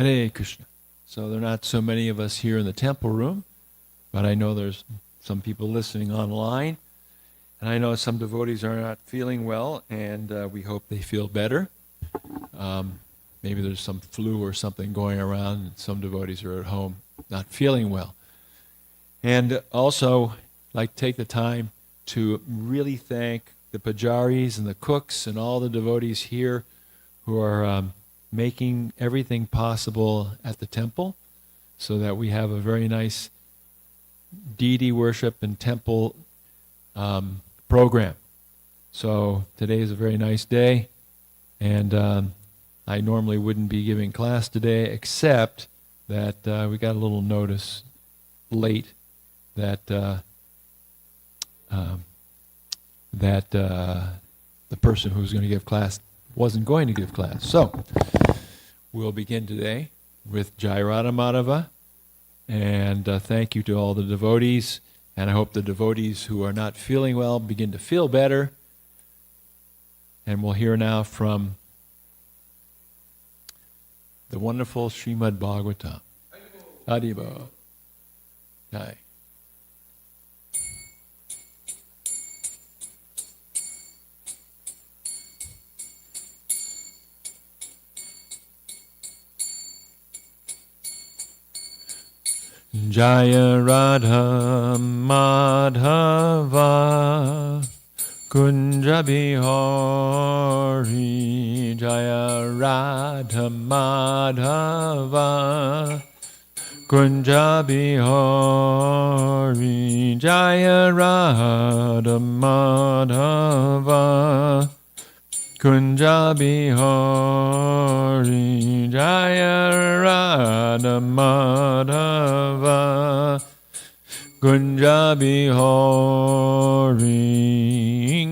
Hare Krishna. So there are not so many of us here in the temple room, but I know there's some people listening online. And I know some devotees are not feeling well, and we hope they feel better. Maybe there's some flu or something going around, and some devotees are at home not feeling well. And also, like, take the time to really thank the pujaris and the cooks and all the devotees here who are making everything possible at the temple so that we have a very nice deity worship and temple program. So today is a very nice day, and I normally wouldn't be giving class today, except that we got a little notice late that the person who was going to give class wasn't going to give class. So we'll begin today with Jai Radha Madhava, and thank you to all the devotees, and I hope the devotees who are not feeling well begin to feel better. And we'll hear now from the wonderful Srimad Bhagavatam. Haribo. Jai. Jaya Radha Madhava Kunja Bihari Jaya Radha Madhava Kunja Bihari Jaya Radha Madhava Kunja Bihari Jaya Radha Madhava Kunja Bihari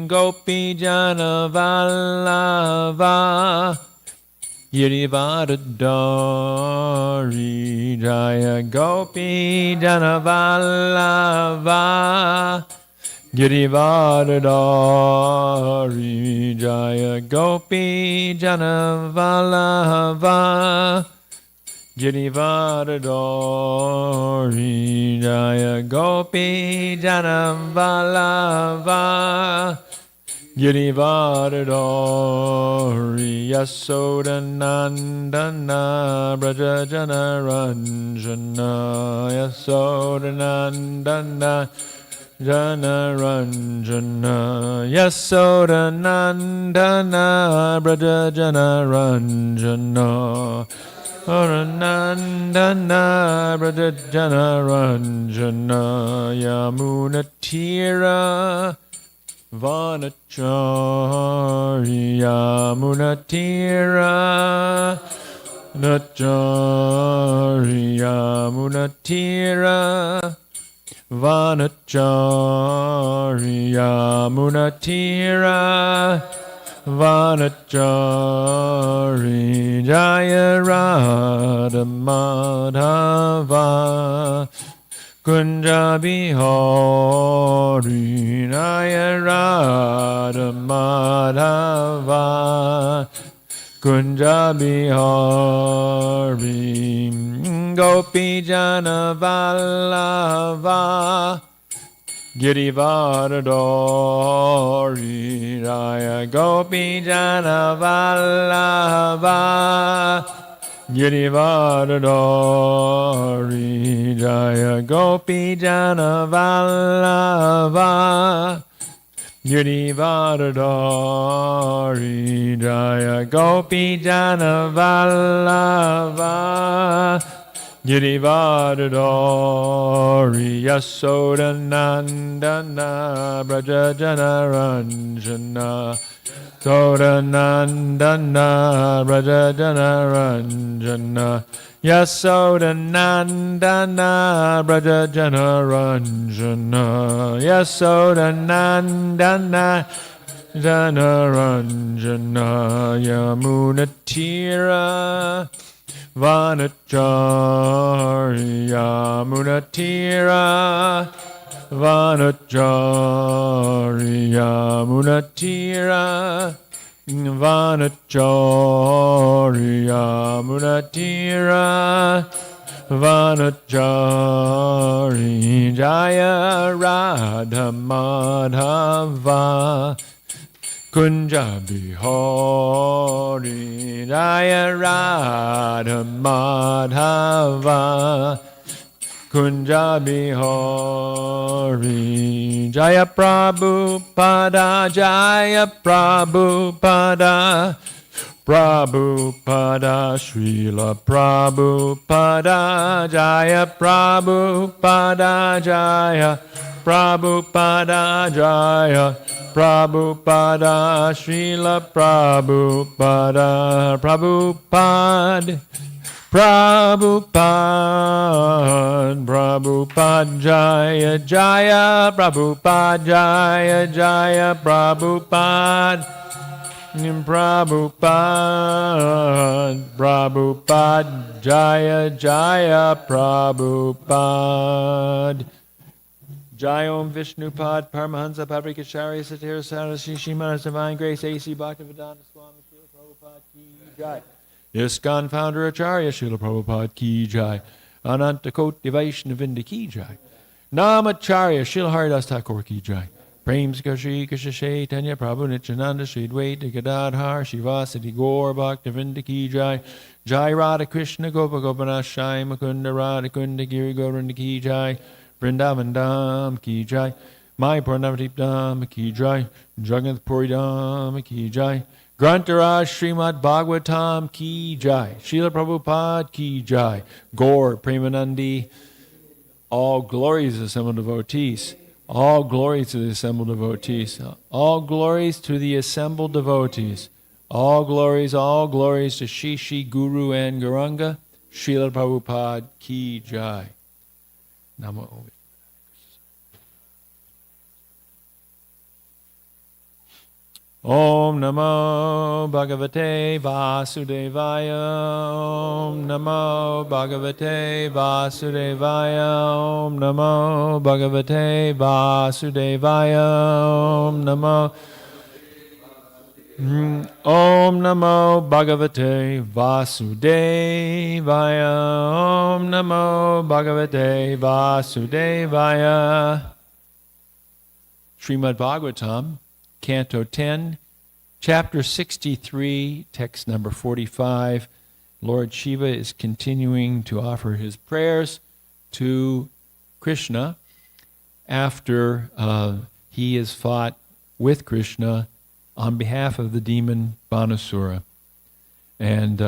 Gopi Jana Vallabha Girivardhari Jaya Gopi Jana Vallabha Girivardhari Jaya Gopi Jana Vallabha Girivardhari Jaya Gopi Jana Vallabha Girivardhari Yasodanandana Braja Jana Ranjana Yasodanandana Jana Ranjana Yasodanandana Braja Jana Ranjana Aranandana Braja Jana Ranjana Yamunatira Vanachari Yamunatira Nachari Yamunatira Vanachari Yamunatira Vanachari Jaya Radha Madhava Kunja Bihari Jaya Radha Madhava Kunja Bihari Gopi Jana Vallabha Girivardhari Jaya Gopi Jana Vallabha Girivardhari Jaya Gopi Jana Vallabha Girivardhari Jaya Gopi Jana Vallabha Girivardhari Yasodanandana Braja Jana Ranjana Sodanandana Braja Jana Ranjana Yasodanandana Braja Jana Ranjana Yasodanandana Jana Ranjana Yamunatira Vanachari Yamunatira Vanachari Yamunatira Vanacharya Munatira Vanachari Jaya Radha Madhava Kunja Bihari Jaya Radha Madhava Kunja Bihari Jaya Prabhupada Jaya Prabhupada Prabhupada Srila Prabhupada Jaya Prabhupada Jaya Prabhupada Jaya Prabhupada Srila Prabhupada Prabhupada Prabhupada Prabhupada Jaya Jaya Prabhupada Jaya Jaya Prabhupada Prabhupada, Prabhupada, Jaya, Jaya, Prabhupada. Jaya Om Vishnupad, Paramahansa, Pavrikacharya, Satira Sarasi, Shrimad Divine Grace, A.C. Bhaktivedanta Swami, Srila Prabhupada Ki Jai. ISKCON Founder Acharya, Srila Prabhupada Ki Jai. Ananta Koti Vaishnavinda Ki Jai. Namacharya, Srila Haridas Thakur Ki Jai. Prem Shri Krishna Chaitanya Prabhu Nityananda Shri Dvaita Gadadhar Shivasati Gaur Bhaktivinda Ki Jai. Jai Radha Krishna Gopa Gopanashai Mukunda Radha Kunda Giri Gauranga Ki Jai. Vrindavan Dham Ki Jai. Mai Purnavadip Dham Ki Jai. Jagannath Puri Dham Ki Jai. Grantaraj Srimad Bhagavatam Ki Jai. Srila Prabhupada Ki Jai. Gaur Premanandi. All glories assembled devotees. All glories to the assembled devotees. All glories to the assembled devotees. All glories to Shishi, Guru, and Gauranga. Srila Prabhupada Ki Jai. Namo. Om Namo Bhagavate Vasudevaya. Om Namo Bhagavate Vasudevaya. Om Namo Bhagavate Vasudevaya. Om Namo Om Namo Bhagavate Vasudevaya. Om Namo Bhagavate Vasudevaya. Srimad Bhagavatam, Canto 10, Chapter 63, text number 45. Lord Shiva is continuing to offer his prayers to Krishna after he has fought with Krishna on behalf of the demon Banasura. And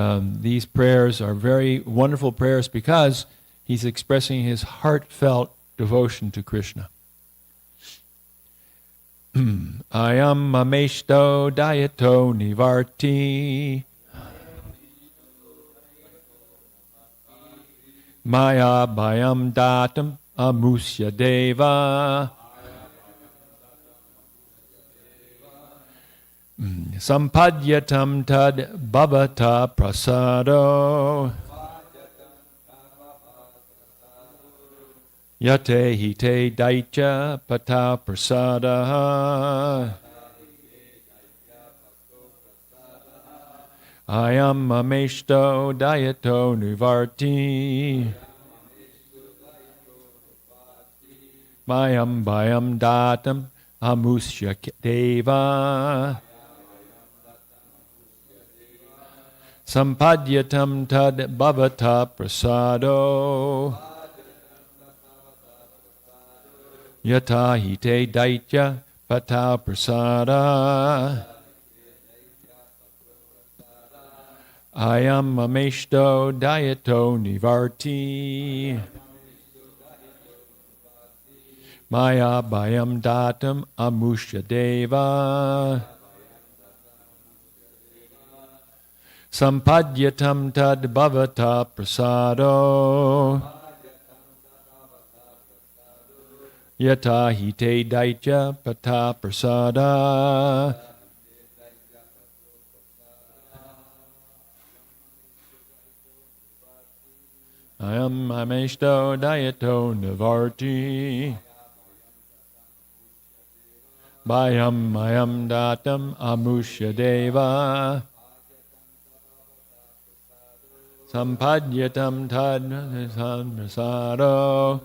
these prayers are very wonderful prayers because he's expressing his heartfelt devotion to Krishna. Ayam Ameshto Dayato Nivarti Maya Bhayam Datam Amusya Deva Sampadyatam Tad Bhavata Prasado Yate hite daitya pata prasada Ayam ameshto dayato nivarti Mayam bhayam datam amusya deva Sampadyatam tad bhavata prasado Yata hite daitya pata prasada Ayam ameshto dayato nivarti Maya bhayam datam amusya deva Sampadyatam tad bhavata prasado Yata hite daitya pata prasada Ayam ameshto dayato nivarti Bhayam mayam datam amushya deva. Sampadyatam tad prasado.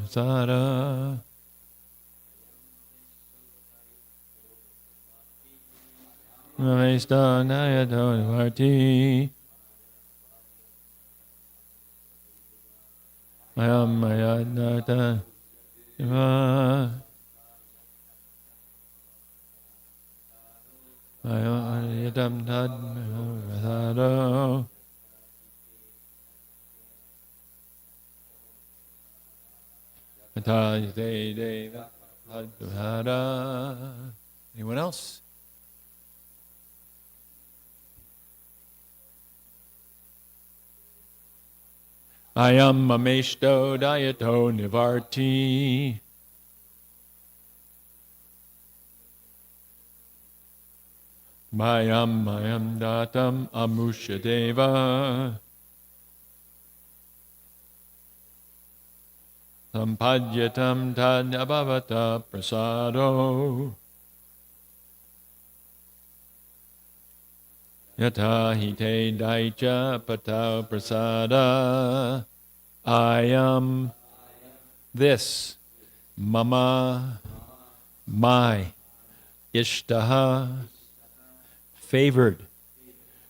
Prasada. Namesta nayato varti. Mayam mayadata shiva. Mayam tad prasado. Anyone else? Ayam mameshto dayato nivarti. Mayam datam amusha deva. Sampadyatam tad abhavata prasado. Yata hite daija patau prasada. I am this, mama, my, ishtaha, favored,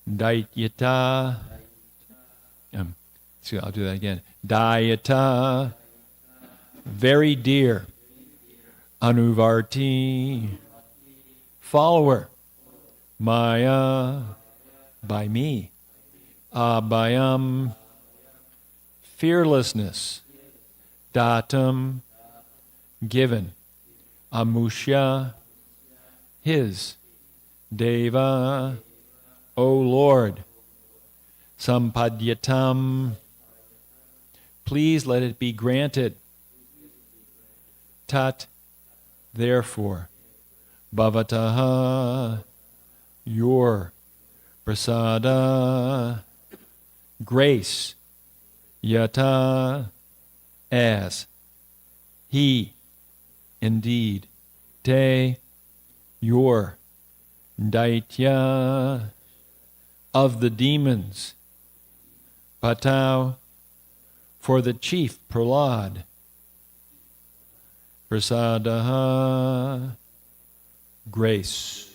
daityata, I'll do that again, dayata, very dear, anuvarti, follower, maya, by me, abhayam, fearlessness, datam, given, amusha, his, deva, O Lord, sampadyatam, please let it be granted, tat, therefore, bhavataha, your, prasada, grace, yata, as, he, indeed, te, your, daitya, of the demons, patau, for the chief Prahlad, prasadaha, grace.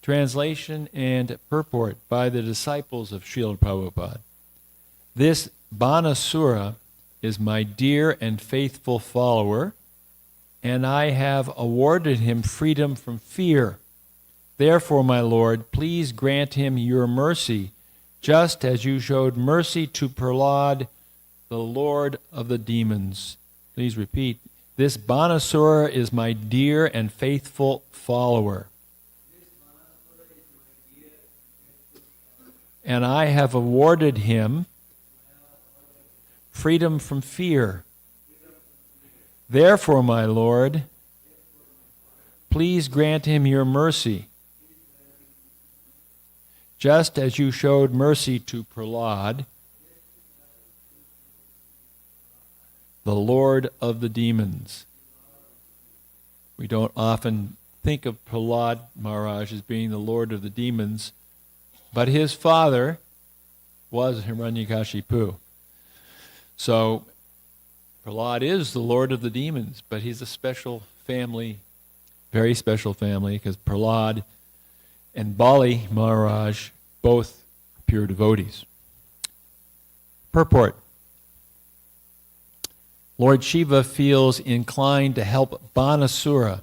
Translation and purport by the disciples of Srila Prabhupada. This Banasura is my dear and faithful follower, and I have awarded him freedom from fear. Therefore, my Lord, please grant him your mercy, just as you showed mercy to Prahlad, the Lord of the demons. Please repeat. This Banasura is my dear and faithful follower, and I have awarded him freedom from fear. Therefore, my Lord, please grant him your mercy, just as you showed mercy to Prahlad, the Lord of the demons. We don't often think of Prahlad Maharaj as being the Lord of the demons, but his father was Hiranyakashipu. So Prahlad is the Lord of the demons, but he's a special family, very special family, because Prahlad and Bali Maharaj, both pure devotees. Purport. Lord Shiva feels inclined to help Banasura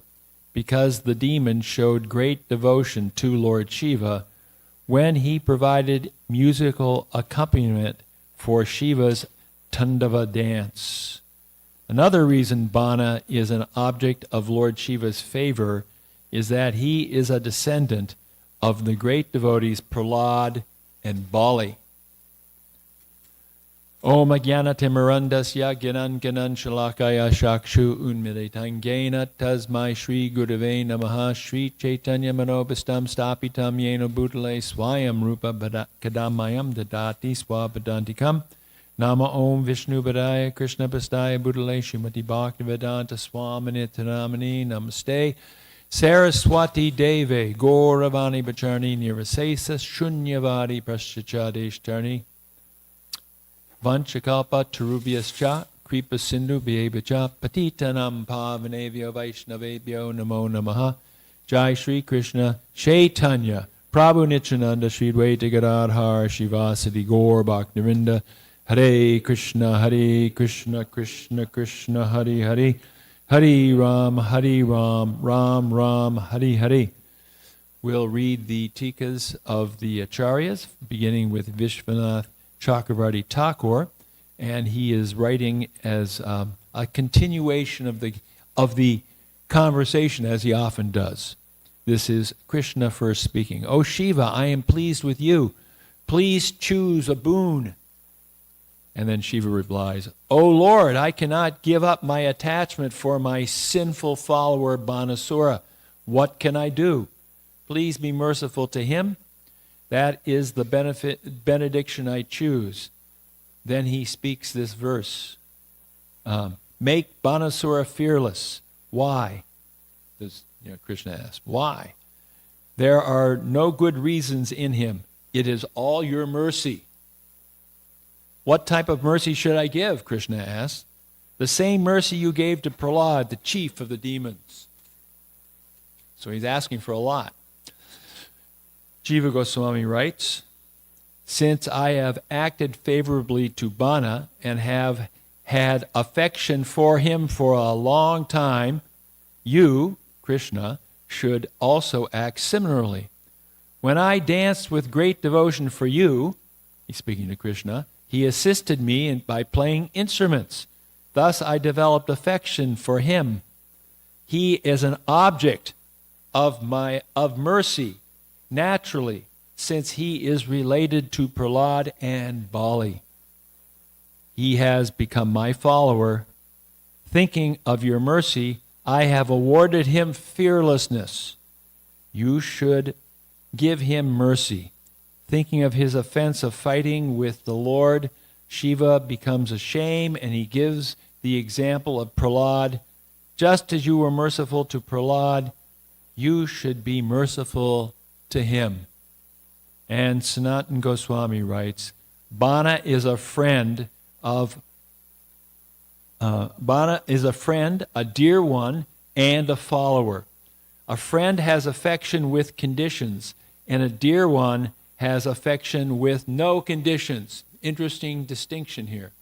because the demon showed great devotion to Lord Shiva when he provided musical accompaniment for Shiva's Tandava dance. Another reason Bana is an object of Lord Shiva's favor is that he is a descendant of the great devotees Prahlad and Bali. Om Ajnanatimirandasya Gyanan Shalakaya Shakshu Unmilitangena Tasmai Shri Gurave Namaha Shri Chaitanya Manobhistam Stapitam Yeno Bhutale Swayam Rupa Kadamayam Dadati Swabadantikam Nama Om Vishnu Padaya Krishna Pastaya Buddhale Srimati Bhaktivedanta Swaminiti Namani Namaste Saraswati Deve Gauravani Bacharni Nirasesa Shunyavadi Praschachadeshtarni Vanchakalpa Tarubhyascha Kripa Sindhu Bhyevacha Patitanam Pavanevyo Vaishnavebhyo Namo Namaha Jai Shri Krishna Chaitanya Prabhu Nityananda Shri Dvaita Gadadhar Shivasati Gaur Bhaktivinda Hare Krishna Krishna Krishna Hare Hare Hare Ram, Ram Ram, Hare Hare. We'll read the tikas of the acharyas, beginning with Vishwanath Chakravarti Thakur, and he is writing as a continuation of the conversation, as he often does. This is Krishna first speaking. O Shiva, I am pleased with you. Please choose a boon. And then Shiva replies, O Lord, I cannot give up my attachment for my sinful follower Banasura. What can I do? Please be merciful to him. That is the benediction I choose. Then he speaks this verse. Make Banasura fearless. Why? Krishna asks, why? There are no good reasons in him. It is all your mercy. What type of mercy should I give? Krishna asked. The same mercy you gave to Prahlad, the chief of the demons. So he's asking for a lot. Jiva Goswami writes, since I have acted favorably to Bana and have had affection for him for a long time, you, Krishna, should also act similarly. When I danced with great devotion for you, he's speaking to Krishna, he assisted me by playing instruments. Thus I developed affection for him. He is an object of mercy, naturally, since he is related to Prahlad and Bali. He has become my follower. Thinking of your mercy, I have awarded him fearlessness. You should give him mercy. Thinking of his offense of fighting with the Lord, Shiva becomes ashamed, and he gives the example of Prahlad. Just as you were merciful to Prahlad, you should be merciful to him. And Sanatana Goswami writes, Bana is a friend, a dear one, and a follower. A friend has affection with conditions, and a dear one has affection with no conditions. Interesting distinction here.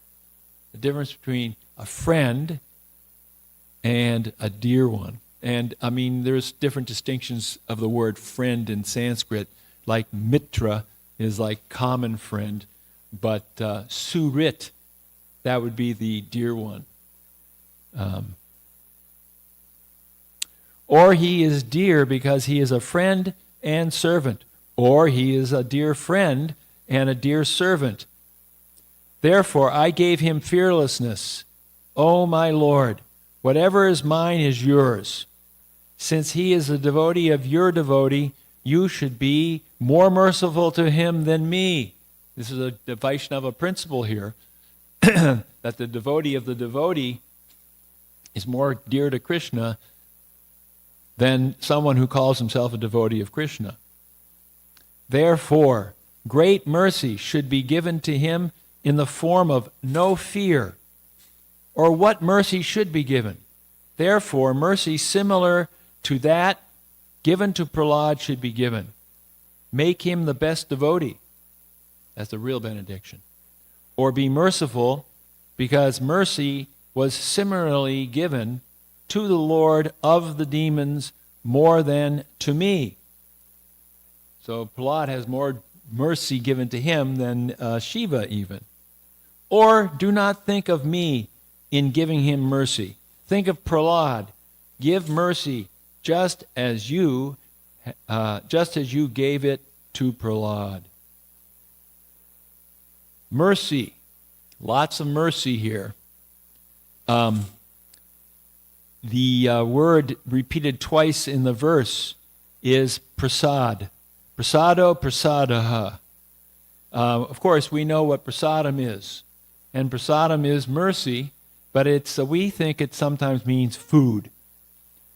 The difference between a friend and a dear one. And I mean, there's different distinctions of the word friend in Sanskrit. Like mitra is like common friend, but surit, that would be the dear one. Or he is dear because he is a friend and servant. Or he is a dear friend and a dear servant. Therefore, I gave him fearlessness. O my Lord, whatever is mine is yours. Since he is a devotee of your devotee, you should be more merciful to him than me. This is the Vaishnava principle here, that the devotee of the devotee is more dear to Krishna than someone who calls himself a devotee of Krishna. Therefore, great mercy should be given to him in the form of no fear. Or what mercy should be given? Therefore, mercy similar to that given to Prahlad should be given. Make him the best devotee. That's the real benediction. Or be merciful, because mercy was similarly given to the Lord of the demons more than to me. So Prahlad has more mercy given to him than Shiva even. Or do not think of me in giving him mercy. Think of Prahlad. Give mercy just as you gave it to Prahlad. Mercy. Lots of mercy here. The word repeated twice in the verse is prasad. Prasado, prasadaha. Of course, we know what prasadam is. and prasadam is mercy, but we think it sometimes means food.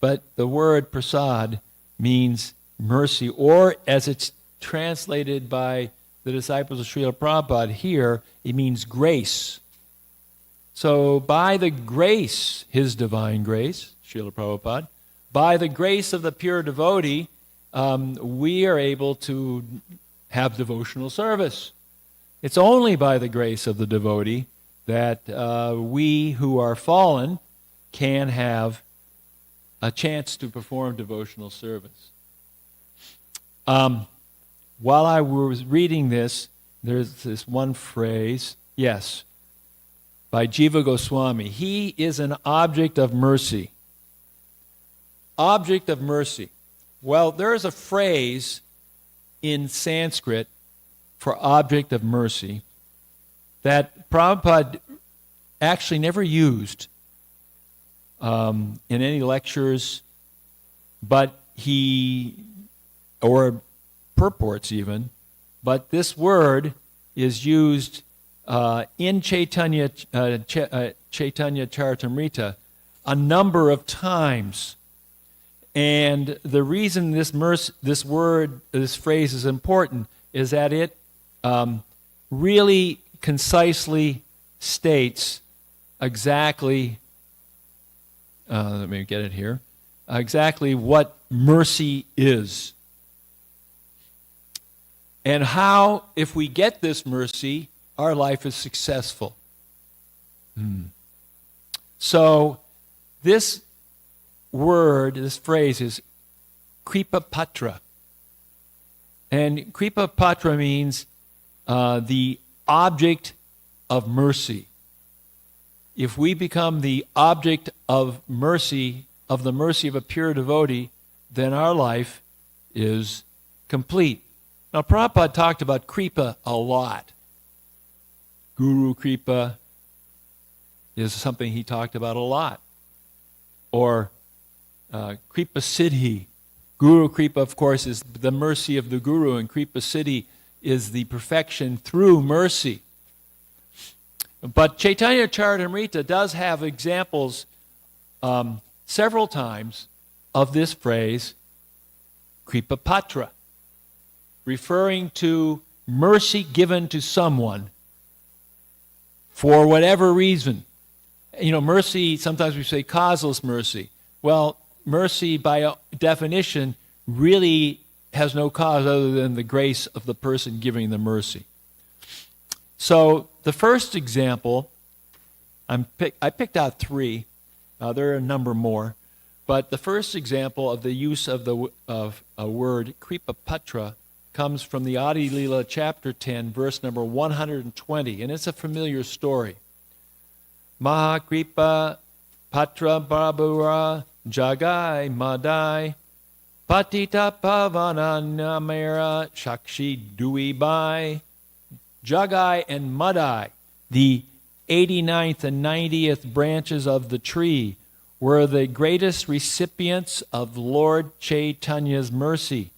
But the word prasad means mercy, or as it's translated by the disciples of Srila Prabhupada here, it means grace. So by the grace, his divine grace, Srila Prabhupada, by the grace of the pure devotee, we are able to have devotional service. It's only by the grace of the devotee that we who are fallen can have a chance to perform devotional service. While I was reading this, there's this one phrase, yes, by Jiva Goswami. He is an object of mercy. Object of mercy. Well, there's a phrase in Sanskrit for object of mercy that Prabhupada actually never used in any lectures, but or purports even, but this word is used in Chaitanya Charitamrita a number of times. And the reason this phrase is important is that it really concisely states exactly, let me get it here, exactly what mercy is. And how, if we get this mercy, our life is successful. So this word, this phrase is Kripa Patra. And Kripa Patra means the object of mercy. If we become the object of mercy, of the mercy of a pure devotee, then our life is complete. Now, Prabhupada talked about Kripa a lot. Guru Kripa is something he talked about a lot. Or Kripa Siddhi. Guru Kripa, of course, is the mercy of the Guru, and Kripa Siddhi is the perfection through mercy. But Chaitanya Charitamrita does have examples several times of this phrase, Kripa Patra, referring to mercy given to someone for whatever reason. You know, mercy, sometimes we say causeless mercy. Well, mercy by definition really has no cause other than the grace of the person giving the mercy. So the first example, I picked out three. There are a number more. But the first example of the use of a word, Kripa Patra, comes from the Adi Leela chapter 10, verse number 120, and it's a familiar story. Mahakripa Patra Brabhura Jagai Madai Patita Pavana Namera Shakshi Duibai. Jagai and Madai, the 89th and 90th branches of the tree, were the greatest recipients of Lord Chaitanya's mercy.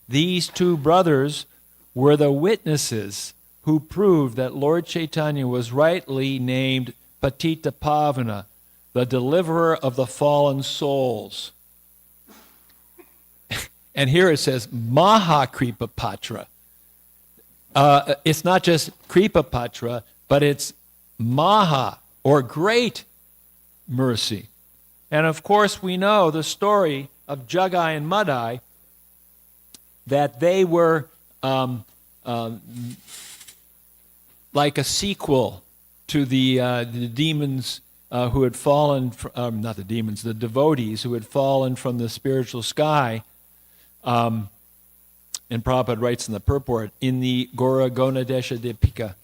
These two brothers were the witnesses who proved that Lord Chaitanya was rightly named Patita Pavana, the deliverer of the fallen souls. And here it says Mahakripa Patra. It's not just Kripa Patra, but it's Maha, or great mercy. And of course we know the story of Jagai and Madai, that they were like a sequel to the demons who had fallen, not the demons, the devotees who had fallen from the spiritual sky. And Prabhupada writes in the purport, in the Gora Gonadesha Dipika,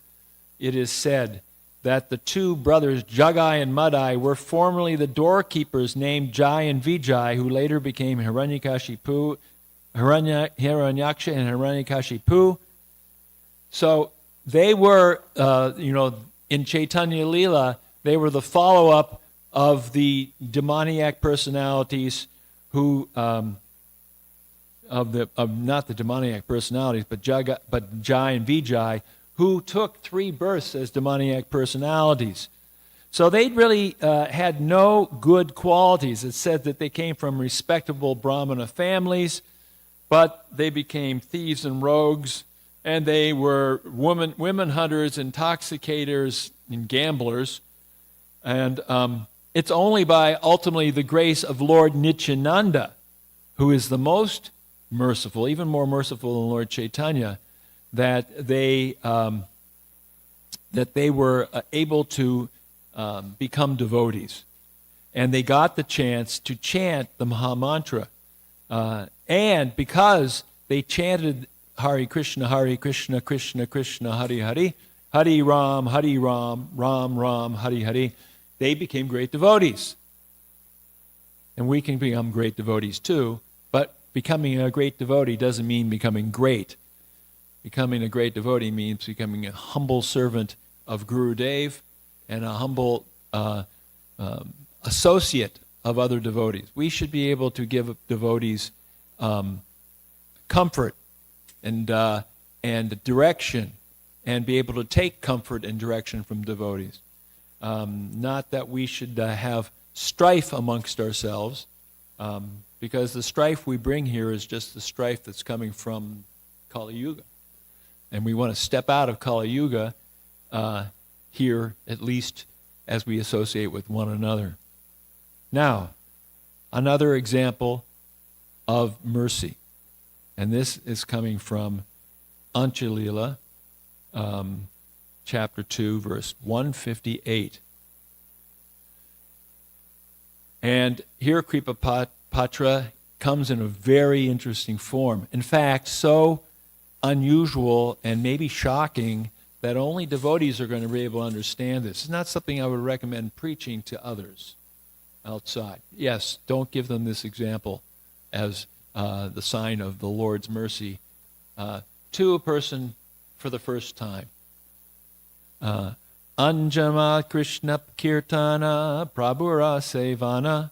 it is said that the two brothers, Jagai and Madai, were formerly the doorkeepers named Jai and Vijay, who later became Hiranyaksha and Hiranyakashipu. So they were, in Chaitanya Leela, they were the follow-up of the demoniac personalities who, not the demoniac personalities, but Jai and Vijay, who took 3 births as demoniac personalities. So they really had no good qualities. It said that they came from respectable Brahmana families, but they became thieves and rogues, and they were women hunters, intoxicators, and gamblers. And it's only by ultimately the grace of Lord Nityananda, who is the most merciful, even more merciful than Lord Chaitanya, that they were able to become devotees. And they got the chance to chant the Maha Mantra. And because they chanted Hare Krishna, Krishna Krishna, Hare Hare, Hare Ram, Ram Ram, Hare Hare, they became great devotees. And we can become great devotees too, but becoming a great devotee doesn't mean becoming great. Becoming a great devotee means becoming a humble servant of Guru Dev and a humble associate of other devotees. We should be able to give devotees comfort and direction, and be able to take comfort and direction from devotees. Not that we should have strife amongst ourselves, because the strife we bring here is just the strife that's coming from Kali Yuga. And we want to step out of Kali Yuga here, at least as we associate with one another. Now, another example of mercy. And this is coming from Anchalila, chapter 2, verse 158. And here Kripa Patra comes in a very interesting form. In fact, so unusual and maybe shocking that only devotees are going to be able to understand this. It's not something I would recommend preaching to others outside. Yes, don't give them this example as the sign of the Lord's mercy to a person for the first time. Anjama Krishna Kirtana Prabhura Sevana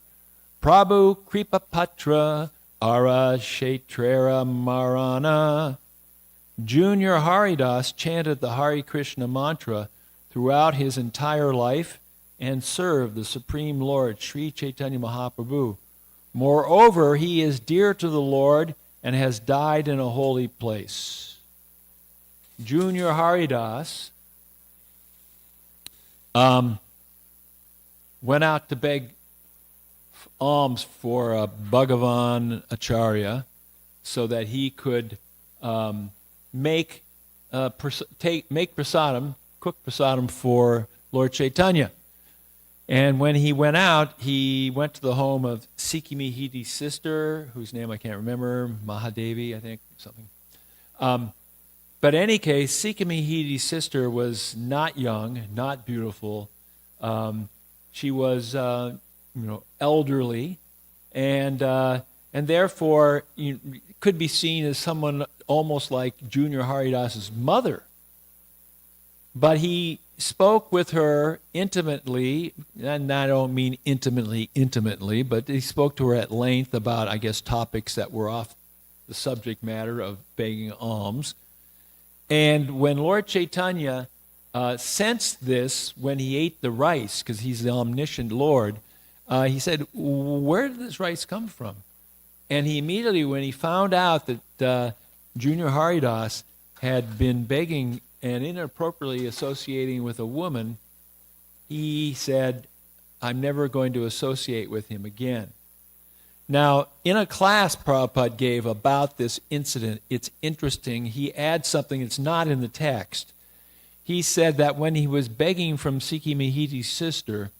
Prabhu Kripa Patra Ara Kshetrera Marana. Junior Haridas chanted the Hare Krishna mantra throughout his entire life and served the Supreme Lord, Sri Chaitanya Mahaprabhu. Moreover, he is dear to the Lord and has died in a holy place. Junior Haridas went out to beg alms for Bhagavan Acharya so that he could make prasadam, cook prasadam for Lord Chaitanya. And when he went out, he went to the home of Sikimihiti's sister, whose name I can't remember, Mahadevi, I think, something. But in any case, Sikimihiti's sister was not young, not beautiful. She was, elderly, and therefore could be seen as someone almost like Junior Haridas's mother. But he spoke with her intimately, and I don't mean intimately, but he spoke to her at length about, I guess, topics that were off the subject matter of begging alms. And when Lord Chaitanya sensed this when he ate the rice, because he's the omniscient Lord, he said, "Where did this rice come from?" And he immediately, when he found out that Junior Haridas had been begging and inappropriately associating with a woman, he said, "I'm never going to associate with him again." Now, in a class Prabhupada gave about this incident, it's interesting. He adds something that's not in the text. He said that when he was begging from Sikimihiti's sister,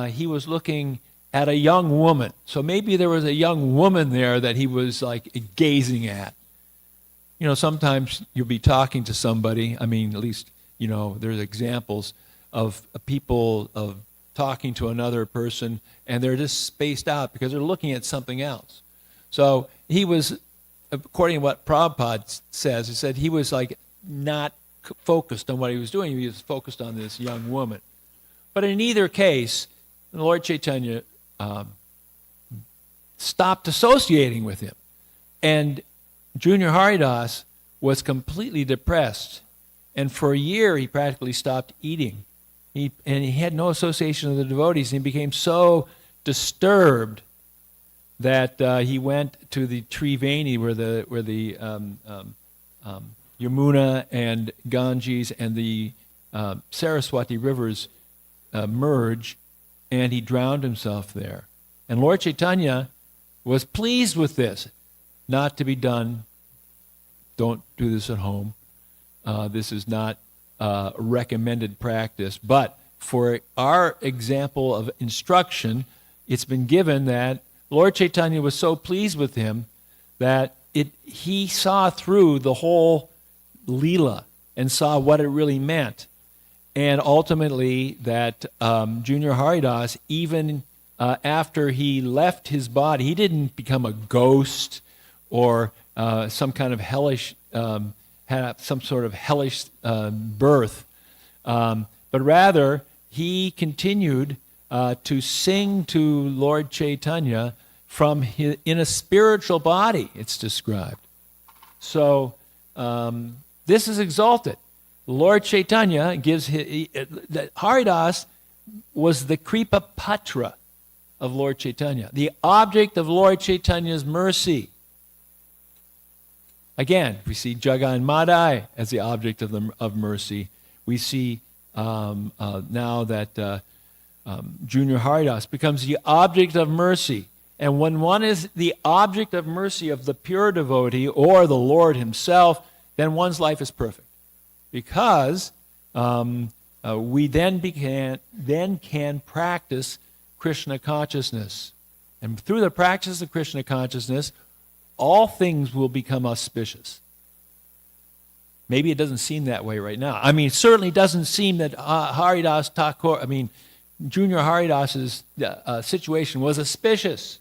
he was looking at a young woman. So maybe there was a young woman there that he was like gazing at. You know, sometimes you'll be talking to somebody. I mean, at least, there's examples of people of talking to another person, and they're just spaced out because they're looking at something else. So he was, according to what Prabhupada says, he said he was like not focused on what he was doing. He was focused on this young woman. But in either case, Lord Chaitanya stopped associating with him. And Junior Haridas was completely depressed. And for a year, he practically stopped eating. And he had no association with the devotees, and he became so disturbed that he went to the Triveni, where the Yamuna and Ganges and the Saraswati rivers merge, and he drowned himself there. And Lord Chaitanya was pleased with this. Not to be done. Don't do this at home. This is not recommended practice. But for our example of instruction, it's been given that Lord Chaitanya was so pleased with him that he saw through the whole Leela and saw what it really meant. And ultimately that Junior Haridas, even after he left his body, he didn't become a ghost or some kind of hellish, had some sort of hellish birth, but rather he continued to sing to Lord Chaitanya from in a spiritual body, it's described. So this is exalted. Lord Chaitanya gives Haridas was the Kripa Patra of Lord Chaitanya, the object of Lord Chaitanya's mercy. Again, we see Jagan Madai as the object of mercy. We see now that Junior Haridas becomes the object of mercy. And when one is the object of mercy of the pure devotee or the Lord himself, then one's life is perfect. Because we then can practice Krishna consciousness. And through the practice of Krishna consciousness, all things will become auspicious. Maybe it doesn't seem that way right now. I mean, it certainly doesn't seem that Haridas Thakur, Junior Haridas's situation was auspicious.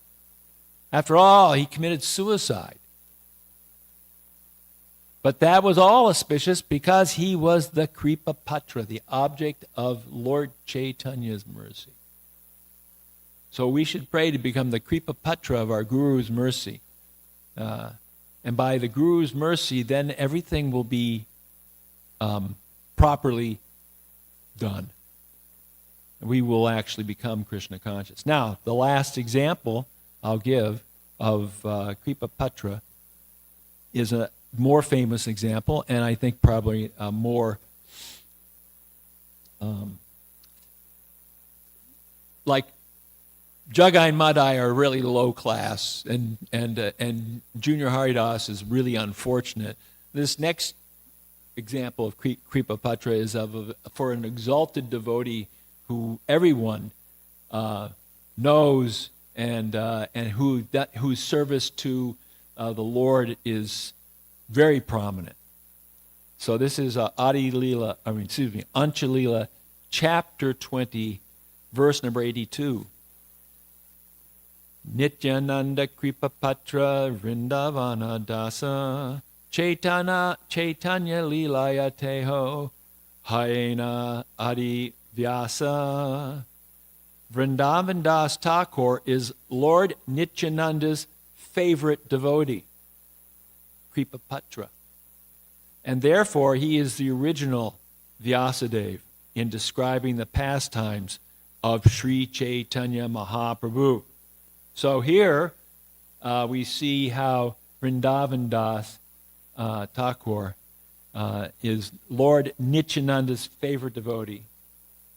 After all, he committed suicide. But that was all auspicious because he was the Kripa Patra, the object of Lord Chaitanya's mercy. So we should pray to become the Kripa Patra of our Guru's mercy. And by the Guru's mercy, then everything will be properly done. We will actually become Krishna conscious. Now, the last example I'll give of Kripa Patra is a more famous example, and I think probably more like Jagai and Madai are really low class, and Junior Haridas is really unfortunate. This next example of Kripa Patra is for an exalted devotee who everyone knows and whose service to the Lord is very prominent. So this is Ancha Lila, chapter 20, verse number 82. Nityananda Kripa Patra Vrindavana Dasa Chaitanya Lilaya Teho Hayena Adi Vyasa. Vrindavan Das Thakur is Lord Nityananda's favorite devotee, Kripa Patra. And therefore he is the original Vyasadeva in describing the pastimes of Sri Chaitanya Mahaprabhu. So here we see how Vrindavan Das Thakur is Lord Nityananda's favorite devotee.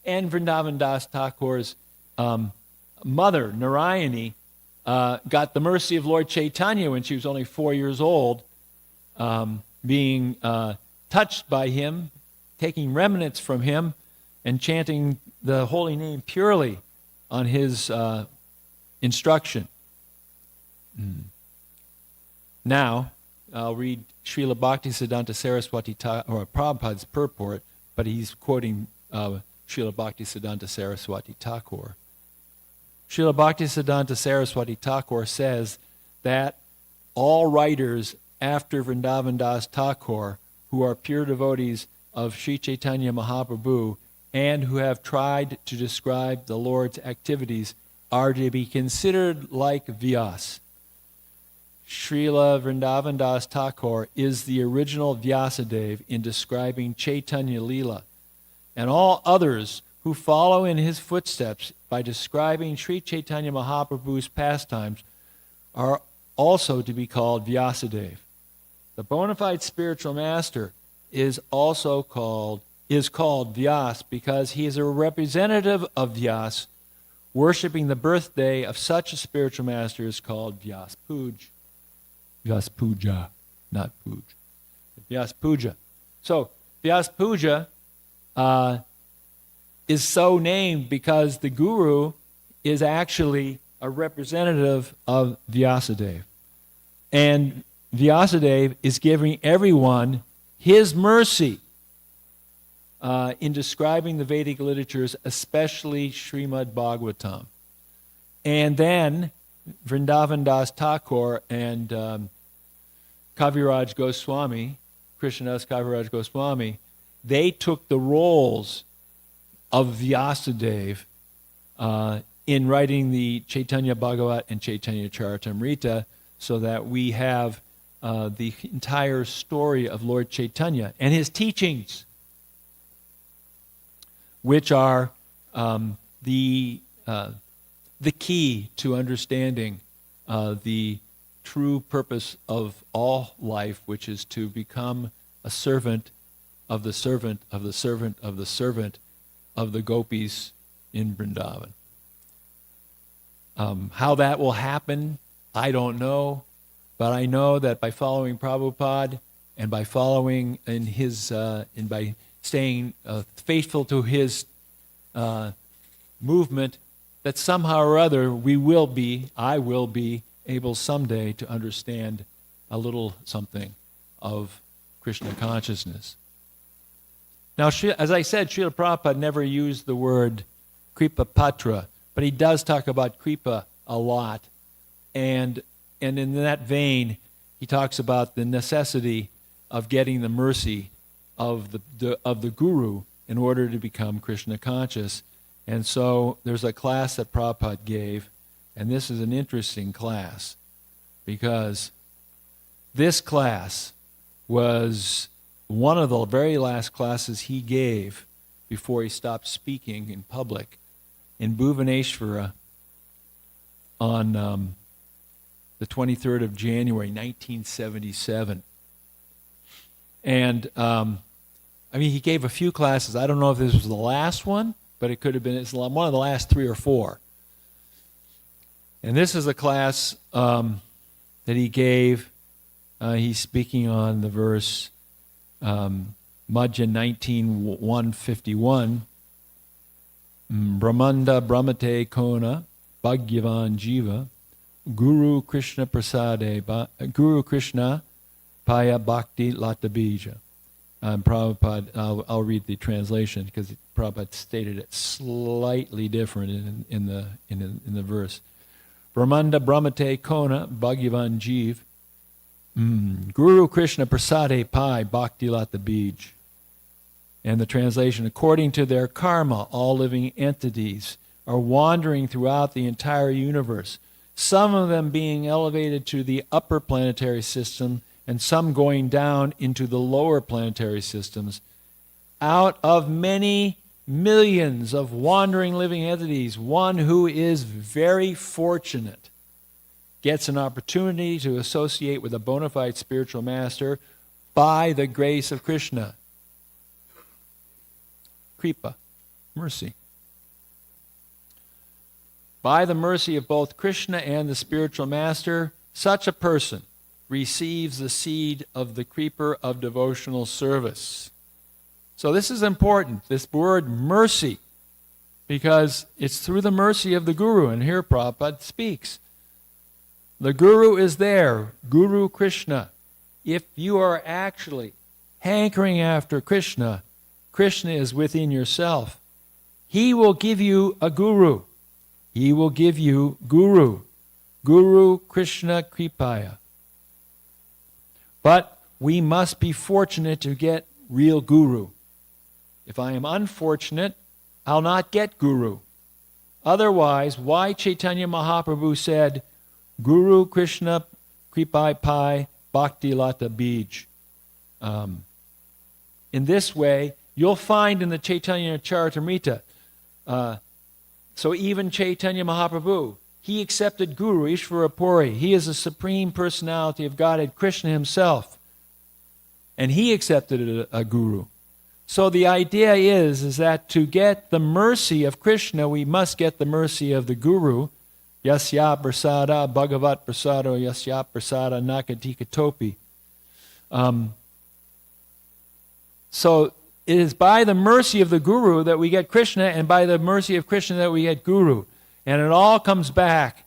And Vrindavan Das Thakur's mother, Narayani, got the mercy of Lord Chaitanya when she was only 4 years old, being touched by him, taking remnants from him, and chanting the holy name purely on his instruction. Now, I'll read Srila Bhaktisiddhanta Saraswati or Prabhupada's purport, but he's quoting Srila Bhaktisiddhanta Saraswati Thakur. Srila Bhaktisiddhanta Saraswati Thakur says that all writers after Vrindavan Das Thakur who are pure devotees of Sri Chaitanya Mahaprabhu and who have tried to describe the Lord's activities are to be considered like Vyas. Srila Vrindavan Das Thakur is the original Vyasadeva in describing Chaitanya Leela, and all others who follow in his footsteps by describing Sri Chaitanya Mahaprabhu's pastimes are also to be called Vyasadeva. The bona fide spiritual master is called Vyas because he is a representative of Vyas. Worshipping the birthday of such a spiritual master is called Vyas Puja. Vyas Puja, not Puja. Vyas Puja. So, Vyas Puja is so named because the guru is actually a representative of Vyasadeva. And Vyasadeva is giving everyone his mercy in describing the Vedic literatures, especially Srimad Bhagavatam. And then Vrindavan Das Thakur and Kaviraj Goswami, Krishnadas Kaviraj Goswami, they took the roles of Vyasadeva in writing the Chaitanya Bhagavat and Chaitanya Charitamrita, so that we have the entire story of Lord Chaitanya and his teachings, which are the key to understanding the true purpose of all life, which is to become a servant of the servant of the servant of the servant of the gopis in Vrindavan. How that will happen, I don't know, but I know that by following Prabhupada and by following in his and by staying faithful to his movement, that somehow or other I will be able someday to understand a little something of Krishna consciousness. Now, as I said, Srila Prabhupada never used the word Kripa Patra, but he does talk about Kripa a lot. And in that vein, he talks about the necessity of getting the mercy of the Guru in order to become Krishna conscious. And so there's a class that Prabhupada gave, and this is an interesting class, because this class was one of the very last classes he gave before he stopped speaking in public in Bhuvaneshwara on the 23rd of January, 1977. And, he gave a few classes. I don't know if this was the last one, but it could have been one of the last 3 or 4. And this is a class that he gave. He's speaking on the verse Madhya 19:151. Brahmanda Brahmate Kona Bhagyavan Jiva Guru Krishna Prasade Guru Krishna Paya Bhakti Latabija. Prabhupada, I'll read the translation because Prabhupada stated it slightly different in the verse. Brahmanda Brahmate Kona Bhagyavan Jiv Guru Krishna Prasade Pai Bhakti Lata Bij. And the translation, according to their karma, all living entities are wandering throughout the entire universe, some of them being elevated to the upper planetary system and some going down into the lower planetary systems. Out of many millions of wandering living entities, one who is very fortunate gets an opportunity to associate with a bona fide spiritual master by the grace of Krishna. Kripa, mercy. By the mercy of both Krishna and the spiritual master, such a person receives the seed of the creeper of devotional service. So this is important, this word mercy, because it's through the mercy of the Guru, and here Prabhupada speaks. The Guru is there, Guru Krishna. If you are actually hankering after Krishna, Krishna is within yourself. He will give you a Guru. He will give you Guru. Guru Krishna Kripaya. But we must be fortunate to get real Guru. If I am unfortunate, I'll not get Guru. Otherwise, why Chaitanya Mahaprabhu said, Guru Krishna Kripai Pai Bhakti Lata Bij. In this way, you'll find in the Chaitanya Charitamrita, so even Chaitanya Mahaprabhu, he accepted Guru, Ishvara Puri. He is the Supreme Personality of Godhead, Krishna himself. And he accepted a Guru. So the idea is that to get the mercy of Krishna, we must get the mercy of the Guru. Yasya prasada bhagavat prasado yasya prasada nakatika topi. So it is by the mercy of the Guru that we get Krishna, and by the mercy of Krishna that we get Guru. And it all comes back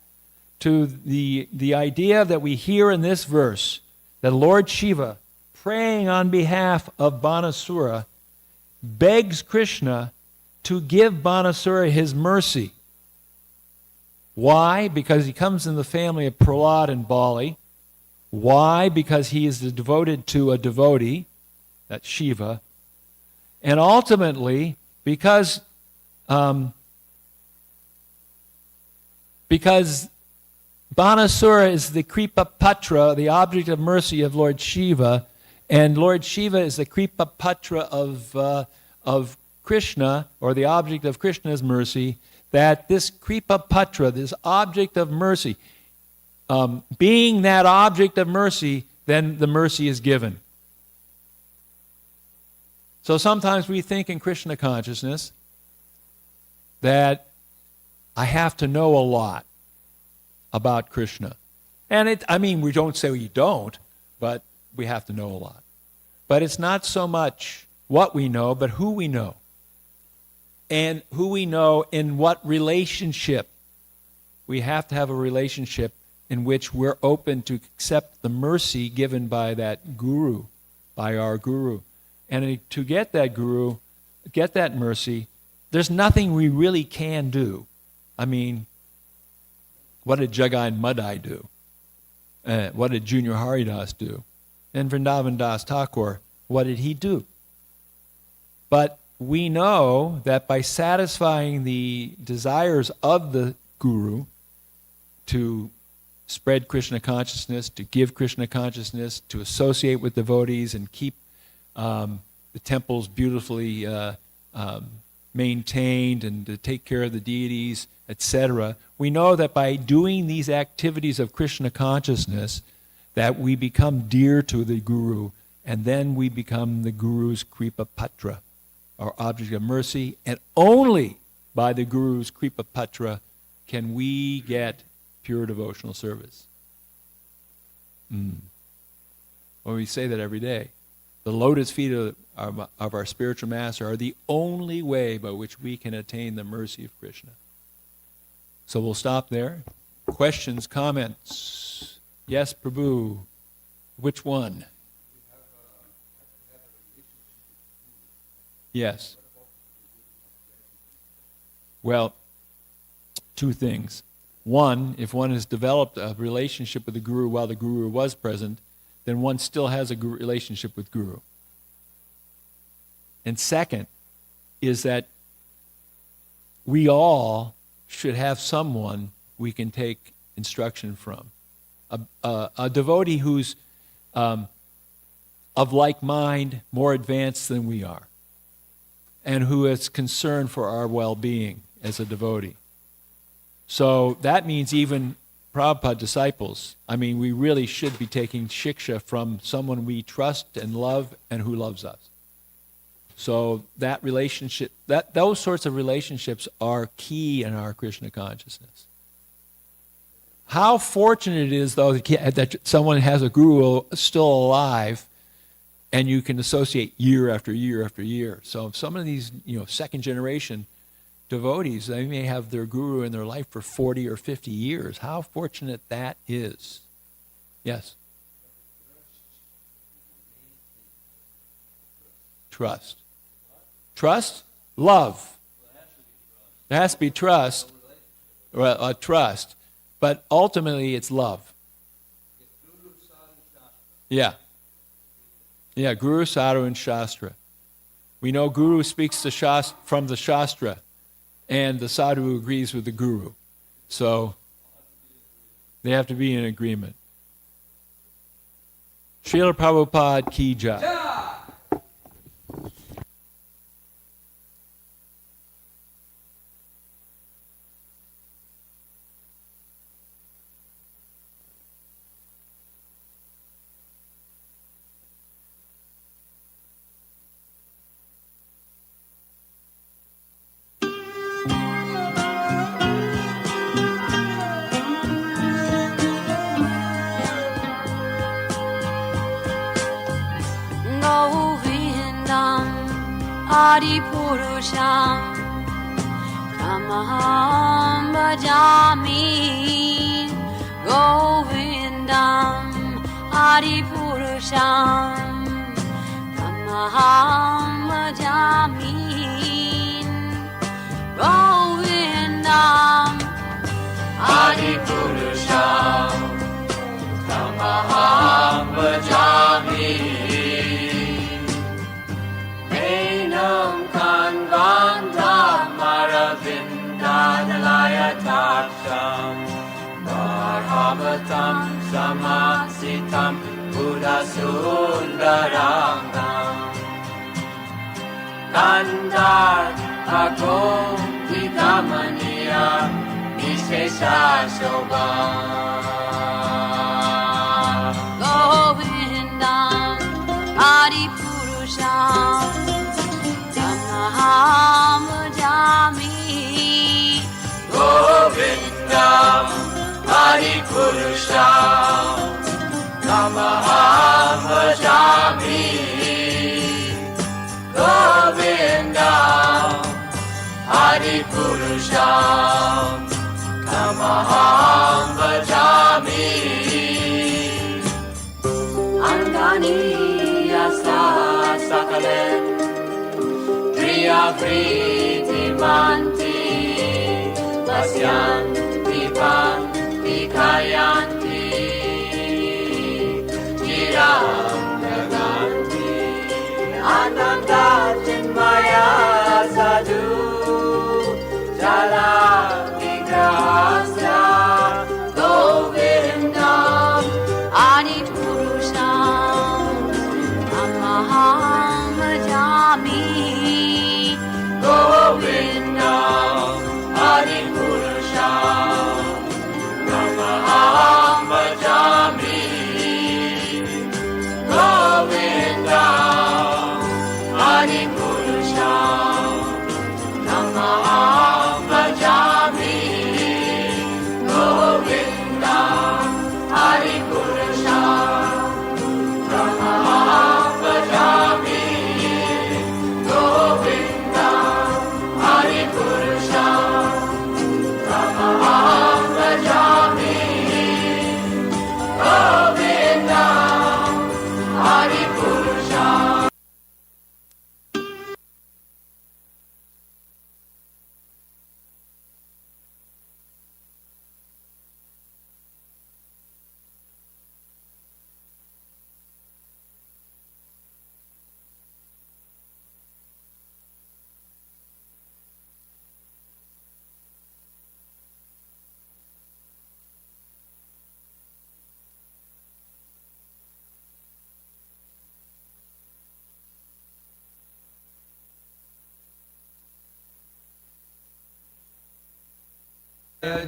to the idea that we hear in this verse, that Lord Shiva, praying on behalf of Banasura, begs Krishna to give Banasura his mercy. Why? Because he comes in the family of Prahlad and Bali. Why? Because he is devoted to a devotee, that's Shiva. And ultimately, because Banasura is the Kripa Patra, the object of mercy of Lord Shiva, and Lord Shiva is the Kripa Patra of Krishna, or the object of Krishna's mercy, that this Kripa Patra, this object of mercy, being that object of mercy, then the mercy is given. So sometimes we think in Krishna consciousness that I have to know a lot about Krishna. And we don't say we don't, but we have to know a lot. But it's not so much what we know, but who we know. And who we know in what relationship. We have to have a relationship in which we're open to accept the mercy given by that Guru, by our Guru. And to get that Guru, get that mercy, there's nothing we really can do. I mean, what did Jagai Madai do? What did Junior Haridas do? And Vrindavan Das Thakur, what did he do? But we know that by satisfying the desires of the Guru to spread Krishna consciousness, to give Krishna consciousness, to associate with devotees and keep the temples beautifully maintained and to take care of the deities, etc. We know that by doing these activities of Krishna consciousness, that we become dear to the Guru, and then we become the Guru's Kripa Patra, our object of mercy, and only by the Guru's Kripa Patra can we get pure devotional service. Well, we say that every day. The lotus feet of our spiritual master are the only way by which we can attain the mercy of Krishna. So we'll stop there. Questions, comments? Yes, Prabhu. Which one? Yes. Well, two things. One, if one has developed a relationship with the Guru while the Guru was present, then one still has a relationship with Guru. And second is that we all should have someone we can take instruction from. A devotee who's of like mind, more advanced than we are, and who is concerned for our well-being as a devotee. So that means even Prabhupada disciples. I mean, we really should be taking shiksha from someone we trust and love and who loves us. So that relationship, those sorts of relationships are key in our Krishna consciousness. How fortunate it is, though, that someone has a guru still alive and you can associate year after year after year. So some of these, second generation devotees, they may have their guru in their life for 40 or 50 years. How fortunate that is. Yes? Trust. Trust? Love. There has to be trust. Well, trust. But ultimately, it's love. Yeah. Yeah, Guru, Sadhu, and Shastra. We know Guru speaks from the Shastra, and the Sadhu agrees with the Guru. So they have to be in agreement. Srila Prabhupada Ki Jai. Adi Purusham Tamaham Bhajami Govindam Adi Purusham Tamaham Bhajami Govindam Adi Purusham Tamaham Bhajami Taksham Bharavatam Samasitam Buddha Sundarangam Kandar Agom Vikamaniya Vishesha Shobha Govindam Adi Purusham Tamaham Bhajami Govindam Adi Purusham Tamaham Bhajami Govindam Adi Purusham Tamaham Bhajami Angani Yasa Sakalen Priya Priti Manti Pasyanti Panti Kayanti Chiram Naganti Ananda Chinmaya Sadhu Jala Vigrahasya Govindam Adi Purusham Tamaham Bhajami Govindam Adi Purusham Tamaham Bhajami Govindam Adi Purusham Tamaham Bhajami Govindam Adi Purusham Tamaham Bhajami Govindam Adi Purusham Tamaham Bhajami Govindam Adi Purusham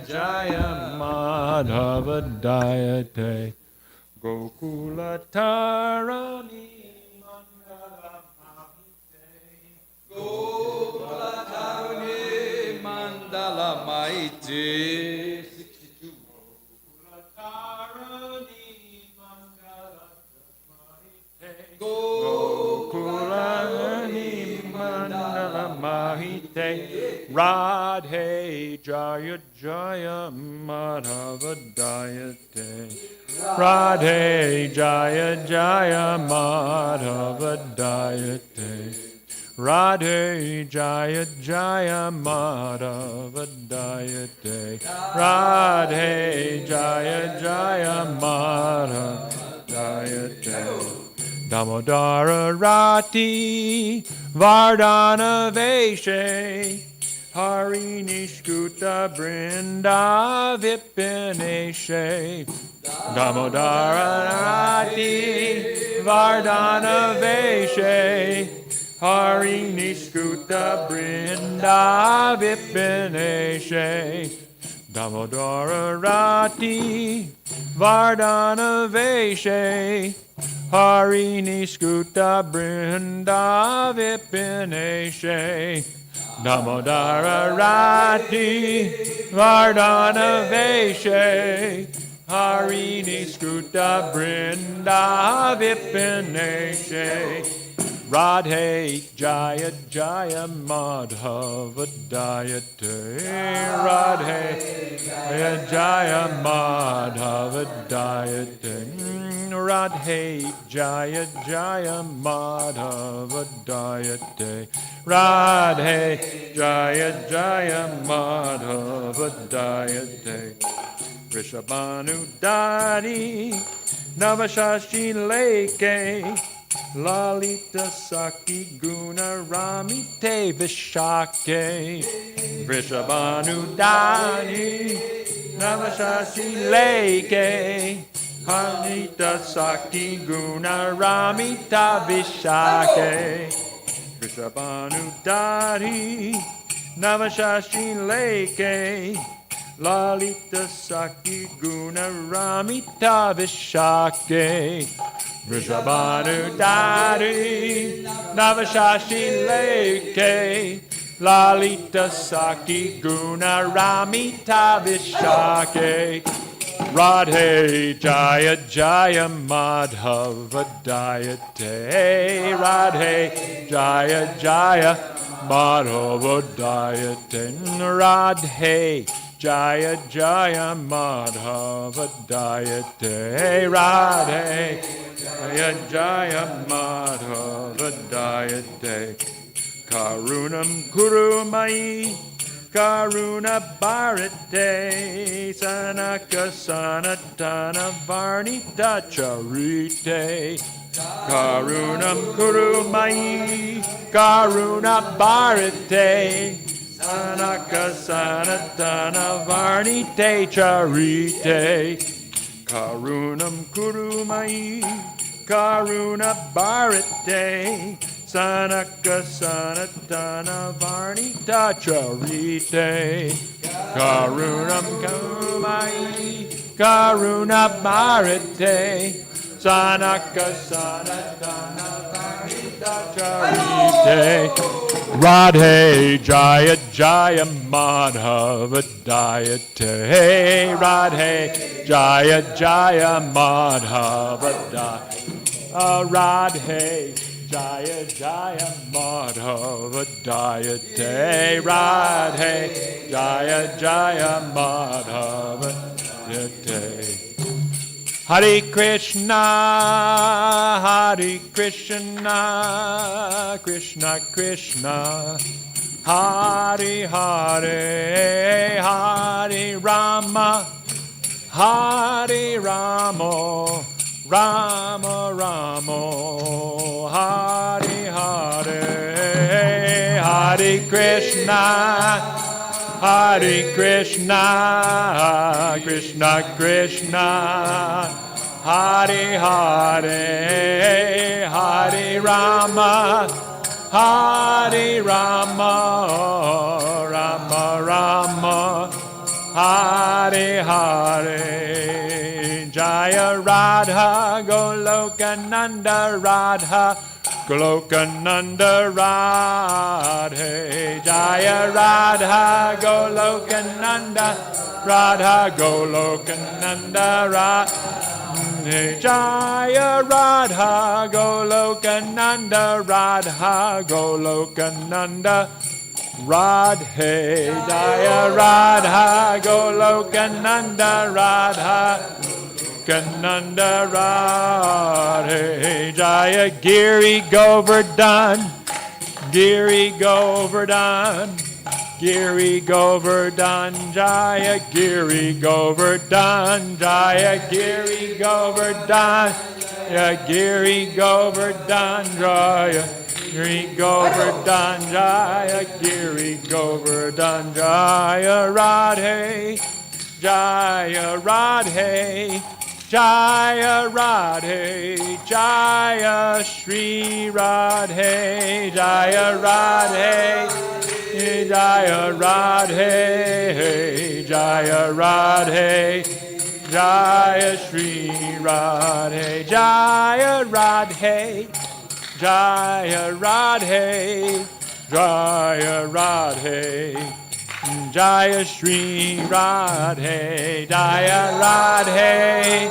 Jaya Madhava Dayate Gokula Tarani Mandala Mahite Gokula Tarani Mandala Mahite 62 Gokula Tarani Mandala Mahite Gokula Tarani Mandala Mahite Radhe Jaya Jaya Madhava Dayate Radhe Jaya Jaya Madhava Dayate Radhe Jaya Jaya Madhava Dayate Radhe Jaya Jaya Madhava Dayate Damodara Rati Vardhana Veshe Hari Nishkuta Brinda Vipineshe Damodara Rati Vardhana Veshe Hari Nishkuta Brinda Vipineshe Damodara Rati Vardhana Veshe Hari Nishkuta Brinda Vipineshe Damodara Rati Vardhana Veshe Hari Nishkuta Brinda Vipineshe Radhe Jaya Jaya Madhava Dayate Radhe Jaya Jaya Madhava Dayate Radhe Jaya Jaya Madhava Dayate Radhe Jaya Jaya Madhava Dayate Rishabhanu Dari Navashashi Leke Lalita Saki Guna Ramite Vishake Vrishabhanu Dani Navashashi Leke Lalita Saki Guna Ramita Vishake Vrishabhanu Dani Navashashi Leke Lalita Saki Guna Ramita Vishake Vrishabhanu Dari Navashashi Leke Lalita Saki Guna Ramita Vishake Radhe Jaya Jaya Madhava Dayate Radhe Jaya Jaya Madhava Dayate Radhe Jaya Jaya Madhava Dayate Radhe Jaya Jaya Madhava Dayate Karunam Kurumai Karuna Bharate Sanaka Sanatana Varnita Charite Karunam Kurumai Karuna Bharate Sanaka Sanatana Varnite Charite Karunam Kurumai Karuna Bharate Sanaka Sanatana Varnita Charite Karunam Kurumai Karuna Bharate Sanaka Sanatana Varnita Charite Radhe Jaya Jaya Madhava Dayate Radhe Jaya Jaya Madhava Dayate Radhe Jaya Jaya Madhava Dayate Radhe Jaya Jaya Madhava Dayate Hare Krishna, Hare Krishna, Krishna Krishna, Hare Hare, Hare Rama, Hare Ramo, Rama Ramo, Hare Hare, Hare Krishna, Hare Krishna, Krishna Krishna, Hare Hare, Hare Rama, Hare Rama, Rama Rama, Hare Hare. Jaya Radha Golokananda Radha Golokananda Radhe Jaya Radha Golokananda Radha Golokananda Radhe Jaya Radha Golokananda Radha Golokananda Radhe Jaya Radha Golokananda Radha Kananda Radhe Jaya Giri Govardhan Giri Govardhan Giri Govardhan Jaya Giri Govardhan Jaya Giri Govardhan Jaya Giri Govardhan Jaya Giri Govardhan Jaya, Giri Govardhan Jaya Radhe, Jaya Radhe, Jaya Radhe, Jaya Shri Radhe, Jaya Radhe, Jaya Radhe, Jaya Radhe, Jaya Shri Radhe, Jaya Radhe, Jaya Radhe, Jaya Radhe, Jaya Shri Radhe, Jaya Radhe,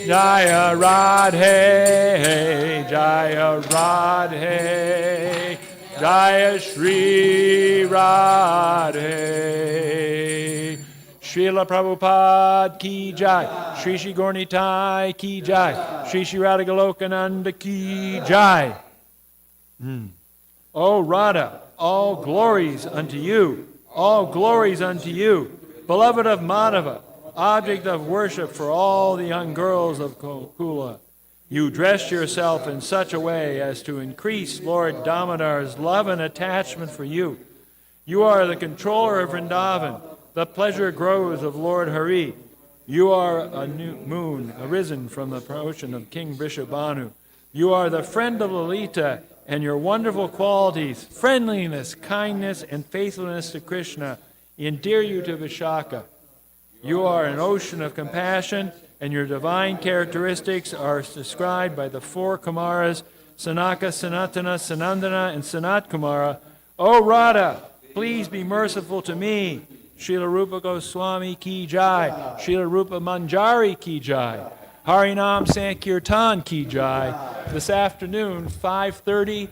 Jaya Radhe, Jaya Radhe, Jaya Shri Radhe. Srila Prabhupada ki jai, Shri Shri Gornitai ki jai, Shri Shri Radhagalokananda ki jai. O Radha, all glories unto you, all glories unto you, beloved of Madhava, object of worship for all the young girls of Gokula. You dressed yourself in such a way as to increase Lord Damodar's love and attachment for you. You are the controller of Vrindavan, the pleasure groves of Lord Hari. You are a new moon arisen from the ocean of King Vrishabhanu. You are the friend of Lalita, and your wonderful qualities, friendliness, kindness, and faithfulness to Krishna, endear you to Vishaka. You are an ocean of compassion, and your divine characteristics are described by the four Kumaras, Sanaka, Sanatana, Sanandana, and Sanat Kumara. O Radha, please be merciful to me. Srila Rupa Goswami ki jai, Srila Rupa Manjari ki jai, Harinam Sankirtan ki jai. This afternoon, 5:30,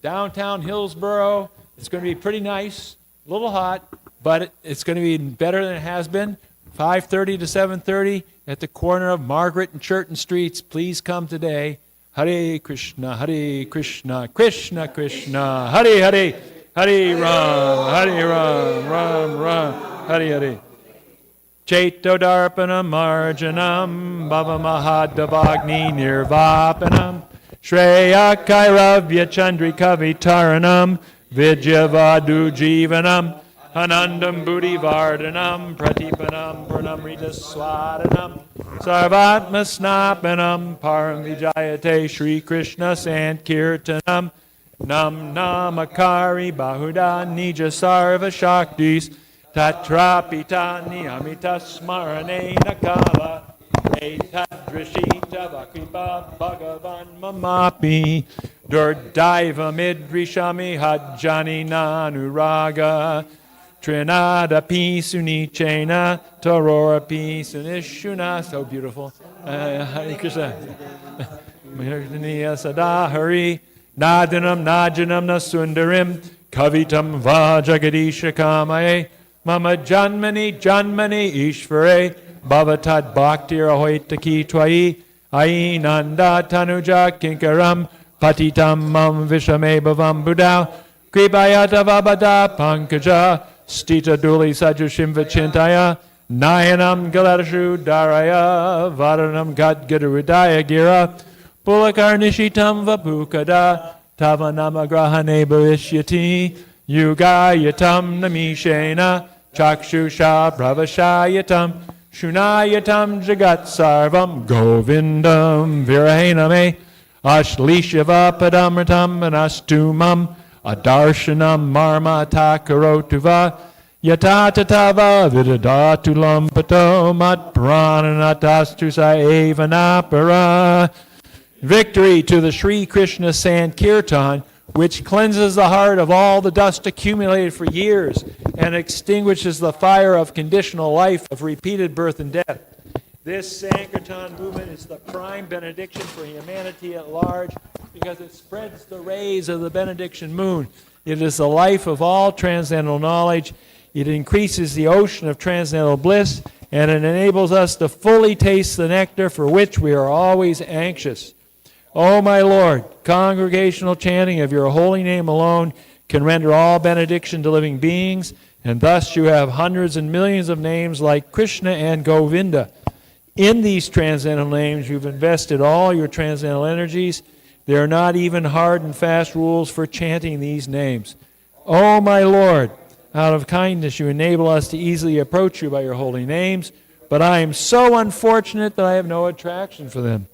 downtown Hillsborough. It's going to be pretty nice, a little hot, but it's going to be better than it has been. 5:30 to 7:30 at the corner of Margaret and Churton Streets. Please come today. Hare Krishna, Krishna Krishna, Hare Hare, Hare Ram, Ram Ram, Hare Hare. Chaito Darpanam Marjanam Bhava Mahadavagni Nirvapanam Shreya Kairavya Chandrikavi Taranam Vidyavadu Jivanam Anandam Buddhi Vardhanam Pratipanam Pranamrita Swadanam Sarvatma Snapanam Param Vijayate Shri Krishna Sankirtanam Nam Namakari Bahuda Nija Sarva Shaktis Tatrapitani Amita Smarane Nakala Etadrishita Vakripa Bhagavan Mamapi Durdaiva Midrishami Hajjani Nanuraga Trinada Pisunichena Torora Pisunishuna. So beautiful. Hare Krishna. Sadahari Nadanam Najanam Nasundarim Kavitam Vajagadisha Kamaye Mama Janmani Ishvare Bhavatad Bhaktir Ahoitaki Twai Ainanda Tanuja Kinkaram Patitam Mam Vishame Bhavam Buddha Kribayata Vabada Pankaja Stita Duli Sajushim Vachintaya Nayanam Galadashu Daraya Varanam Gadgadarudaya Gira Pulakarnishitam Vapukada Tavanamagrahane Bhavishyati Yugayatam Namishena Chakshusha Pravashayatam Shunayatam Jagat Sarvam Govindam Virahename Ashlishava Padamritam Anastumam Adarshanam Marma Takarotuva Yatatatava Vidadatulam Pato Mat Prananatastu Saevanapara. Victory to the Sri Krishna Sankirtan, which cleanses the heart of all the dust accumulated for years and extinguishes the fire of conditional life of repeated birth and death. This Sankirtan movement is the prime benediction for humanity at large because it spreads the rays of the benediction moon. It is the life of all transcendental knowledge. It increases the ocean of transcendental bliss, and it enables us to fully taste the nectar for which we are always anxious. O my Lord, congregational chanting of your holy name alone can render all benediction to living beings, and thus you have hundreds and millions of names like Krishna and Govinda. In these transcendental names, you've invested all your transcendental energies. There are not even hard and fast rules for chanting these names. O my Lord, out of kindness you enable us to easily approach you by your holy names, but I am so unfortunate that I have no attraction for them.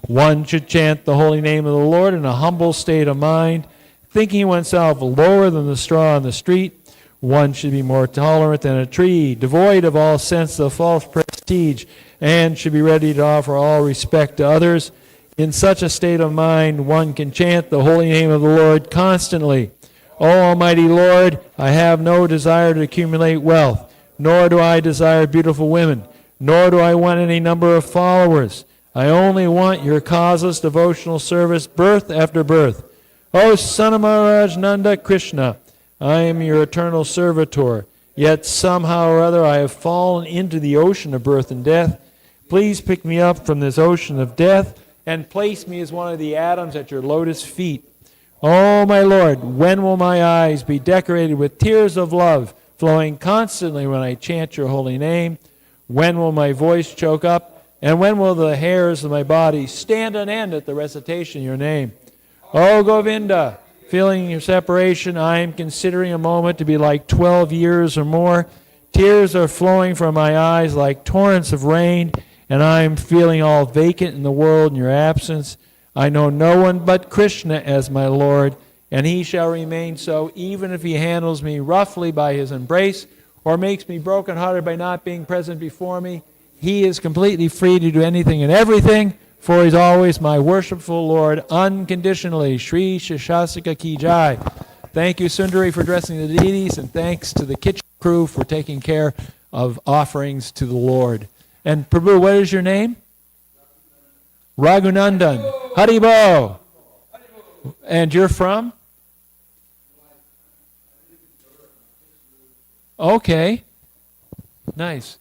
One should chant the holy name of the Lord in a humble state of mind, thinking oneself lower than the straw on the street. One should be more tolerant than a tree, devoid of all sense of false prestige, and should be ready to offer all respect to others. In such a state of mind, one can chant the holy name of the Lord constantly. O Almighty Lord, I have no desire to accumulate wealth, nor do I desire beautiful women, nor do I want any number of followers. I only want your causeless devotional service birth after birth. O Son of Maharaj Nanda Krishna, I am your eternal servitor, yet somehow or other I have fallen into the ocean of birth and death. Please pick me up from this ocean of death and place me as one of the atoms at your lotus feet. Oh, my Lord, when will my eyes be decorated with tears of love, flowing constantly when I chant your holy name? When will my voice choke up? And when will the hairs of my body stand on end at the recitation of your name? Oh, Govinda, feeling your separation, I am considering a moment to be like 12 years or more. Tears are flowing from my eyes like torrents of rain, and I am feeling all vacant in the world in your absence. I know no one but Krishna as my Lord, and he shall remain so even if he handles me roughly by his embrace or makes me brokenhearted by not being present before me. He is completely free to do anything and everything, for he's always my worshipful Lord, unconditionally. Shri Shashasika Ki Jai. Thank you, Sundari, for dressing the deities, and thanks to the kitchen crew for taking care of offerings to the Lord. And Prabhu, what is your name? Raghunandan. Haribo. And you're from? Okay. Nice.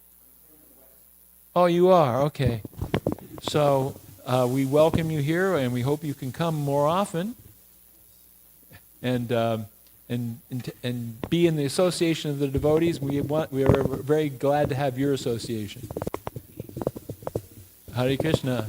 Oh, you are? Okay. So we welcome you here, and we hope you can come more often and be in the association of the devotees. We are very glad to have your association. Hare Krishna.